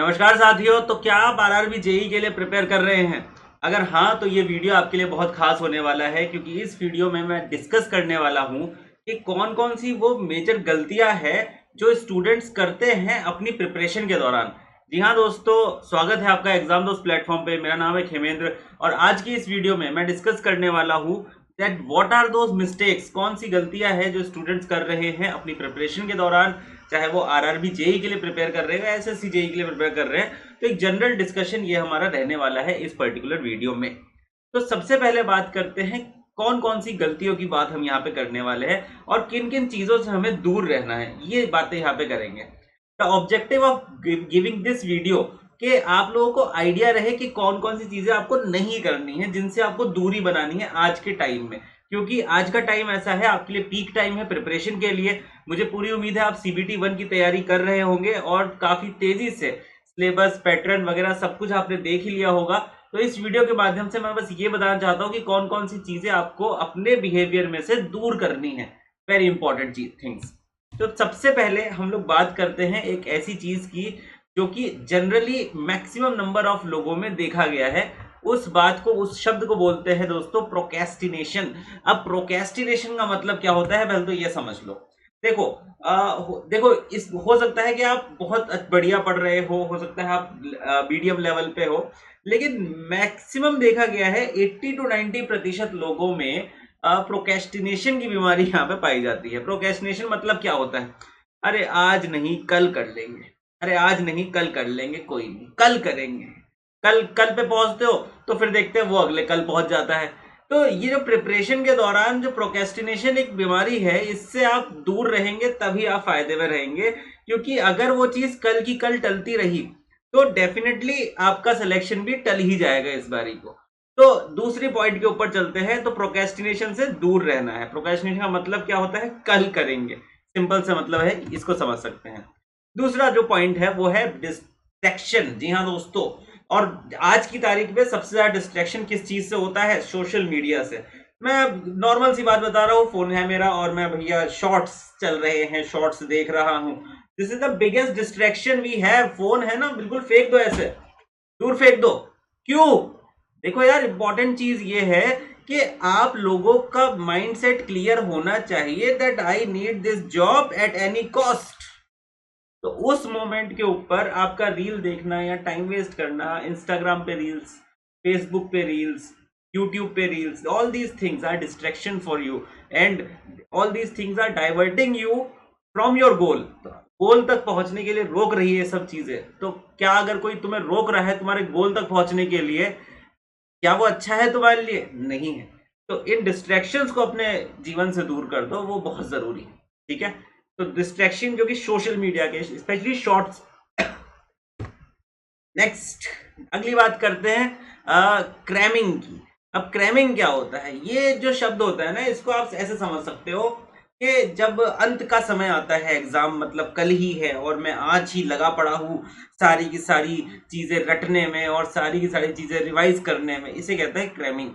नमस्कार साथियों। तो क्या आप आरआरबी जेई के लिए प्रिपेयर कर रहे हैं? अगर हाँ तो ये वीडियो आपके लिए बहुत खास होने वाला है, क्योंकि इस वीडियो में मैं डिस्कस करने वाला हूँ कि कौन कौन सी वो मेजर गलतियां हैं जो स्टूडेंट्स करते हैं अपनी प्रिपरेशन के दौरान। जी हाँ दोस्तों, स्वागत है आपका एग्जाम दोस्त प्लेटफॉर्म पे। मेरा नाम है खेमेंद्र और आज की इस वीडियो में मैं डिस्कस करने वाला हूँ that what are those mistakes, कौन सी गलतियां हैं जो स्टूडेंट्स कर रहे हैं अपनी प्रिपरेशन के दौरान, चाहे वो आरआरबी जेई के लिए प्रिपेयर कर रहे हैं या एसएससी जेई के लिए प्रिपेयर कर रहे हैं। तो एक जनरल डिस्कशन ये हमारा रहने वाला है इस पर्टिकुलर वीडियो में। तो सबसे पहले बात करते हैं कौन कौन सी गलतियों की बात हम यहाँ पे करने वाले हैं और किन किन चीजों से हमें दूर रहना है, ये बातें यहाँ पे करेंगे। The objective of giving this video कि आप लोगों को आइडिया रहे कि कौन कौन सी चीजें आपको नहीं करनी है, जिनसे आपको दूरी बनानी है आज के टाइम में। क्योंकि आज का टाइम ऐसा है, आपके लिए पीक टाइम है प्रिपरेशन के लिए। मुझे पूरी उम्मीद है आप सीबीटी 1 की तैयारी कर रहे होंगे और काफी तेजी से सिलेबस पैटर्न वगैरह सब कुछ आपने देख ही लिया होगा। तो इस वीडियो के माध्यम से मैं बस ये बताना चाहता हूँ कि कौन कौन सी चीजें आपको अपने बिहेवियर में से दूर करनी है। वेरी इंपॉर्टेंट चीज थिंग्स। तो सबसे पहले हम लोग बात करते हैं एक ऐसी चीज की जो कि जनरली मैक्सिमम नंबर ऑफ लोगों में देखा गया है। उस बात को, उस शब्द को बोलते हैं दोस्तों प्रोकेस्टिनेशन। अब प्रोकेस्टिनेशन का मतलब क्या होता है पहले तो ये समझ लो। देखो देखो, इस हो सकता है कि आप बहुत बढ़िया पढ़ रहे हो सकता है आप मीडियम लेवल पे हो, लेकिन मैक्सिमम देखा गया है 80 to 90% लोगों में प्रोकेस्टिनेशन की बीमारी यहाँ पे पाई जाती है। प्रोकेस्टिनेशन मतलब क्या होता है? अरे आज नहीं कल कर लेंगे, अरे आज नहीं कल कर लेंगे, कोई नहीं कल करेंगे। कल कल पे पहुंचते हो तो फिर देखते हैं वो अगले कल पहुंच जाता है। तो ये जो प्रिपरेशन के दौरान जो प्रोकेस्टिनेशन एक बीमारी है, इससे आप दूर रहेंगे तभी आप फायदे में रहेंगे। क्योंकि अगर वो चीज कल की कल टलती रही तो डेफिनेटली आपका सिलेक्शन भी टल ही जाएगा इस बारी को। तो दूसरी पॉइंट के ऊपर चलते हैं। तो प्रोकेस्टिनेशन से दूर रहना है। प्रोकेस्टिनेशन का मतलब क्या होता है? कल करेंगे, सिंपल सा मतलब है, इसको समझ सकते हैं। दूसरा जो पॉइंट है वो है डिस्ट्रैक्शन। जी हाँ दोस्तों, और आज की तारीख में सबसे ज्यादा डिस्ट्रैक्शन किस चीज से होता है? सोशल मीडिया से। मैं नॉर्मल सी बात बता रहा हूँ, फोन है मेरा और मैं भैया शॉर्ट्स चल रहे हैं, शॉर्ट्स देख रहा हूँ। This is the biggest distraction we have. Phone है ना, बिल्कुल फेंक दो, ऐसे दूर फेंक दो। क्यों? देखो यार, इंपॉर्टेंट चीज ये है कि आप लोगों का माइंडसेट क्लियर होना चाहिए that I need this job at any cost. तो उस मोमेंट के ऊपर आपका रील देखना या टाइम वेस्ट करना, इंस्टाग्राम पे रील्स, फेसबुक पे रील्स, यूट्यूब पे reels, all these things are distraction for you and all these things are diverting you from your goal. Goal तक पहुंचने के लिए रोक रही है सब चीजें। तो क्या अगर कोई तुम्हें रोक रहा है तुम्हारे गोल तक पहुंचने के लिए, क्या वो अच्छा है तुम्हारे लिए? नहीं है। तो इन डिस्ट्रैक्शंस को अपने जीवन से दूर कर दो, वो बहुत जरूरी है। ठीक है? तो डिस्ट्रैक्शन जो कि सोशल मीडिया के, स्पेशली शॉर्ट्स। नेक्स्ट, अगली बात करते हैं क्रैमिंग की। अब क्रैमिंग क्या होता है? ये जो शब्द होता है ना, इसको आप ऐसे समझ सकते हो कि जब अंत का समय आता है, एग्जाम मतलब कल ही है और मैं आज ही लगा पड़ा हूँ सारी की सारी चीजें रटने में और सारी की सारी चीजें रिवाइज करने में, इसे कहते हैं क्रैमिंग।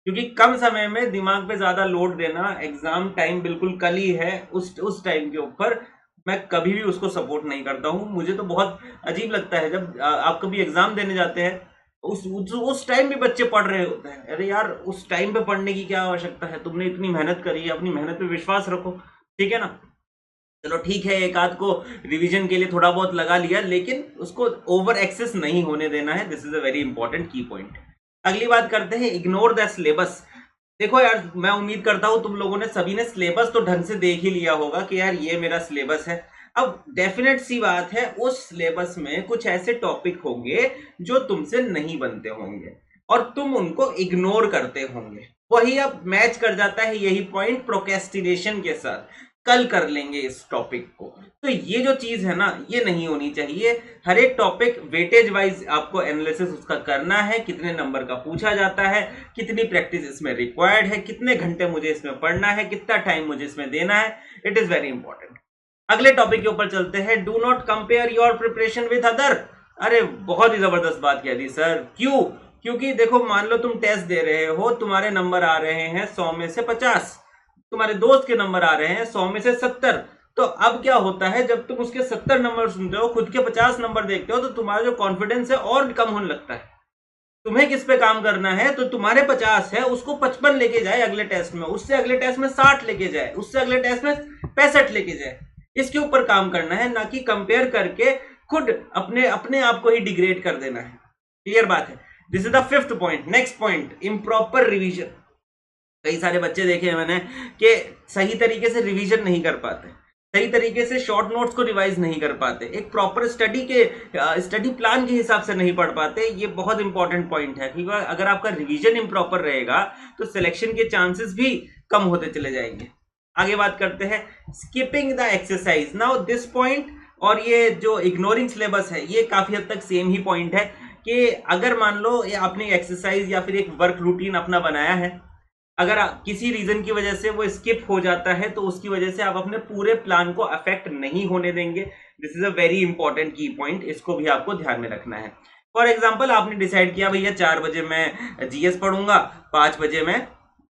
क्योंकि कम समय में दिमाग पे ज्यादा लोड देना, एग्जाम टाइम बिल्कुल कल ही है, उस टाइम के ऊपर मैं कभी भी उसको सपोर्ट नहीं करता हूँ। मुझे तो बहुत अजीब लगता है जब आप कभी एग्जाम देने जाते हैं, उस टाइम भी बच्चे पढ़ रहे होते हैं। अरे यार, उस टाइम पे पढ़ने की क्या आवश्यकता है? तुमने इतनी मेहनत करी है, अपनी मेहनत पे विश्वास रखो। ठीक है ना? चलो ठीक है, एक आध को रिवीजन के लिए थोड़ा बहुत लगा लिया, लेकिन उसको ओवर एक्सेस नहीं होने देना है। This is a very important की पॉइंट। अगली बात करते हैं इग्नोर द सिलेबस। देखो यार, मैं उम्मीद करता हूं तुम लोगों ने सभी ने सिलेबस तो ढंग से देख ही लिया होगा कि यार ये मेरा सिलेबस है। अब डेफिनेट सी बात है, उस सिलेबस में कुछ ऐसे टॉपिक होंगे जो तुमसे नहीं बनते होंगे और तुम उनको इग्नोर करते होंगे। वही अब मैच कर जाता है यही पॉइंट प्रोकेस्टिनेशन के साथ। कल कर लेंगे इस टॉपिक को। तो ये जो चीज है ना, ये नहीं होनी चाहिए। हर एक टॉपिक वेटेज वाइज आपको एनालिसिस उसका करना है, कितने नंबर का पूछा जाता है, कितनी प्रैक्टिस इसमें रिक्वायर्ड है, कितने घंटे मुझे इसमें पढ़ना है, कितना टाइम मुझे इसमें देना है। It is very important. अगले टॉपिक के ऊपर चलते हैं। Do not compare your preparation with other. अरे बहुत ही जबरदस्त बात कह दी सर। क्यों? क्योंकि देखो, मान लो तुम टेस्ट दे रहे हो, तुम्हारे नंबर आ रहे हैं 100 में से 50, तुम्हारे दोस्त के नंबर आ रहे हैं 100 में से 70। तो अब क्या होता है, जब तुम उसके 70 नंबर सुनते हो, खुद के 50 नंबर देखते हो, तो तुम्हारा जो कॉन्फिडेंस है और कम होने लगता है। तुम्हें किस पे काम करना है, तो तुम्हारे 50 है उसको 55 लेके जाए अगले टेस्ट में, उससे अगले टेस्ट में 60 लेके जाए, उससे अगले टेस्ट में 65 लेके जाए। इसके ऊपर काम करना है, ना कि कंपेयर करके खुद अपने अपने आप को ही डिग्रेड कर देना है। क्लियर बात है। This is the 5th point. Next point, improper revision. कई सारे बच्चे देखे हैं मैंने कि सही तरीके से रिवीजन नहीं कर पाते, सही तरीके से शॉर्ट नोट्स को रिवाइज नहीं कर पाते, एक प्रॉपर स्टडी प्लान के हिसाब से नहीं पढ़ पाते। ये बहुत इंपॉर्टेंट पॉइंट है, क्योंकि अगर आपका रिवीजन इम्प्रॉपर रहेगा तो सिलेक्शन के चांसेस भी कम होते चले जाएंगे। आगे बात करते हैं skipping the exercise. Now this point और ये जो इग्नोरिंग सिलेबस है, ये काफी हद तक सेम ही पॉइंट है कि अगर मान लो आपने एक्सरसाइज या फिर एक वर्क रूटीन अपना बनाया है, अगर किसी रीजन की वजह से वो स्किप हो जाता है तो उसकी वजह से आप अपने पूरे प्लान को अफेक्ट नहीं होने देंगे। This is a very important की पॉइंट, इसको भी आपको ध्यान में रखना है। फॉर एग्जांपल, आपने डिसाइड किया भैया 4 बजे मैं जीएस पढ़ूंगा, 5 बजे मैं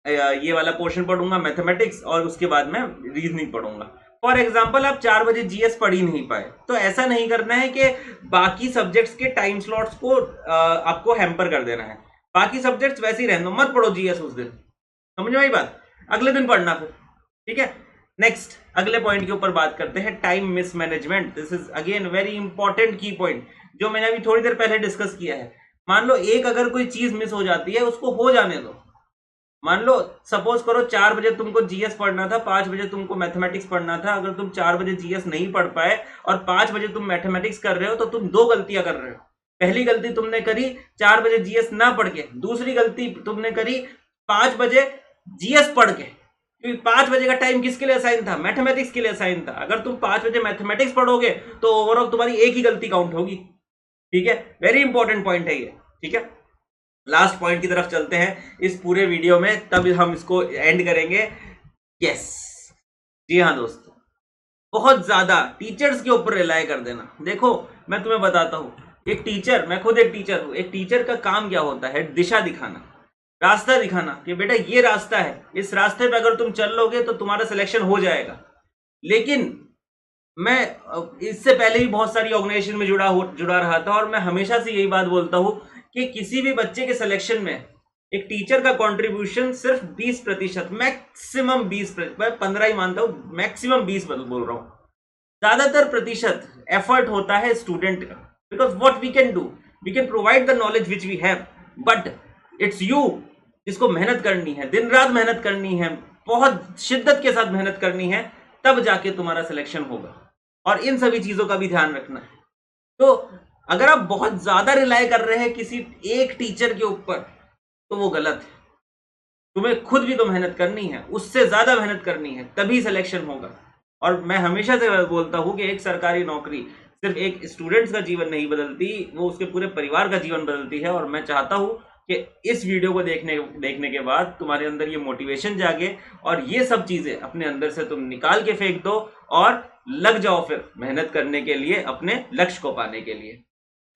ये वाला पोर्शन पढ़ूंगा मैथमेटिक्स, और उसके बाद मैं रीजनिंग पढ़ूंगा। फॉर एग्जाम्पल, आप 4 बजे जीएस पढ़ ही नहीं पाए, तो ऐसा नहीं करना है कि बाकी सब्जेक्ट्स के टाइम स्लॉट्स को आपको हैम्पर कर देना है। बाकी सब्जेक्ट्स वैसे ही रहने दो, मत पढ़ो जीएस उस दिन, समझ में आई बात, अगले दिन पढ़ना फिर, ठीक है। नेक्स्ट, अगले पॉइंट के ऊपर बात करते हैं, time mismanagement. This is again very important की पॉइंट, जो मैंने अभी थोड़ी देर पहले डिस्कस किया है। मान लो एक अगर कोई चीज मिस हो जाती है, उसको हो जाने दो। मान लो सपोज करो 4 बजे तुमको जीएस पढ़ना था, 5 बजे तुमको मैथमेटिक्स पढ़ना था। अगर तुम 4 बजे जीएस नहीं पढ़ पाए और 5 बजे तुम मैथमेटिक्स कर रहे हो, तो तुम 2 गलतियां कर रहे हो। पहली गलती तुमने करी 4 बजे जीएस ना पढ़ के, दूसरी गलती तुमने करी 5 बजे जीएस पढ़ के, क्योंकि 5 बजे का टाइम किसके लिए असाइन था, मैथमेटिक्स के लिए असाइन था। अगर तुम 5 बजे मैथमेटिक्स पढ़ोगे तो ओवरऑल तुम्हारी एक ही गलती काउंट होगी, ठीक है। वेरी इंपॉर्टेंट पॉइंट है ये, ठीक है। लास्ट पॉइंट की तरफ चलते हैं इस पूरे वीडियो में, तब हम इसको एंड करेंगे। यस, जी हाँ दोस्तों, बहुत ज्यादा टीचर्स के ऊपर रिलाय कर देना। देखो मैं तुम्हें बताता हूं, एक टीचर, मैं खुद एक टीचर हूं, एक टीचर का काम क्या होता है, दिशा दिखाना, रास्ता दिखाना कि बेटा ये रास्ता है, इस रास्ते पे अगर तुम चल लोगे तो तुम्हारा सिलेक्शन हो जाएगा। लेकिन मैं इससे पहले भी बहुत सारी ऑर्गेनाइजेशन में जुड़ा रहा था, और मैं हमेशा से यही बात बोलता हूं कि किसी भी बच्चे के सिलेक्शन में एक टीचर का कंट्रीब्यूशन सिर्फ 20%, मैक्सिमम 20%, 15 ही मानता हूं, मैक्सिमम 20 बोल रहा हूं। ज्यादातर प्रतिशत एफर्ट होता है स्टूडेंट का, because what we can do, we can provide the knowledge which we have, but it's you जिसको मेहनत करनी है, दिन रात मेहनत करनी है, बहुत शिद्दत के साथ मेहनत करनी है, तब जाके तुम्हारा सिलेक्शन होगा। और इन सभी चीजों का भी ध्यान रखना है। तो अगर आप बहुत ज्यादा रिलाय कर रहे हैं किसी एक टीचर के ऊपर, तो वो गलत है। तुम्हें खुद भी तो मेहनत करनी है, उससे ज्यादा मेहनत करनी है, तभी सिलेक्शन होगा। और मैं हमेशा से बोलता हूं कि एक सरकारी नौकरी सिर्फ एक स्टूडेंट्स का जीवन नहीं बदलती, वो उसके पूरे परिवार का जीवन बदलती है। और मैं चाहता हूं कि इस वीडियो को देखने के बाद तुम्हारे अंदर ये मोटिवेशन जागे, और ये सब चीजें अपने अंदर से तुम निकाल के फेंक दो और लग जाओ फिर मेहनत करने के लिए, अपने लक्ष्य को पाने के लिए।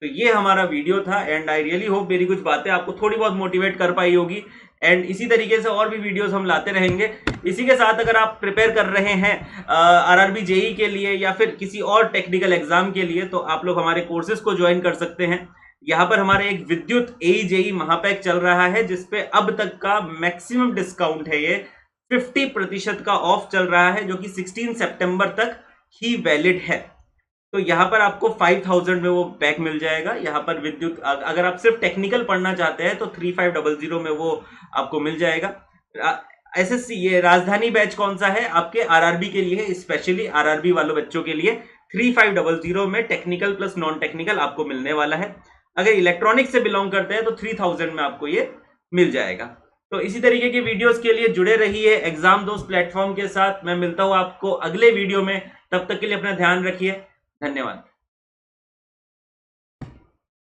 तो ये हमारा वीडियो था, एंड आई रियली होप मेरी कुछ बातें आपको थोड़ी बहुत मोटिवेट कर पाई होगी। एंड इसी तरीके से और भी वीडियोस हम लाते रहेंगे। इसी के साथ अगर आप प्रिपेयर कर रहे हैं आरआरबी जेई के लिए या फिर किसी और टेक्निकल एग्जाम के लिए, तो आप लोग हमारे कोर्सेज को ज्वाइन कर सकते हैं। यहाँ पर हमारे एक विद्युत एई जेई महापैक चल रहा है, जिसपे अब तक का मैक्सिमम डिस्काउंट है, ये 50% का ऑफ चल रहा है, जो कि 16 सितंबर तक ही वैलिड है। तो यहाँ पर आपको 5000 में वो पैक मिल जाएगा। यहाँ पर विद्युत, अगर आप सिर्फ टेक्निकल पढ़ना चाहते हैं तो 3500 में वो आपको मिल जाएगा। एसएससी, ये राजधानी बैच कौन सा है, आपके आरआरबी के लिए, स्पेशली आरआरबी वालों बच्चों के लिए 3500 में टेक्निकल प्लस नॉन टेक्निकल आपको मिलने वाला है। अगर इलेक्ट्रॉनिक से बिलोंग करते हैं तो 3000 में आपको ये मिल जाएगा। तो इसी तरीके की वीडियोस के लिए जुड़े रहिए एग्जाम दोस्त प्लेटफॉर्म के साथ। मैं मिलता हूं आपको अगले वीडियो में, तब तक के लिए अपना ध्यान रखिए। धन्यवाद।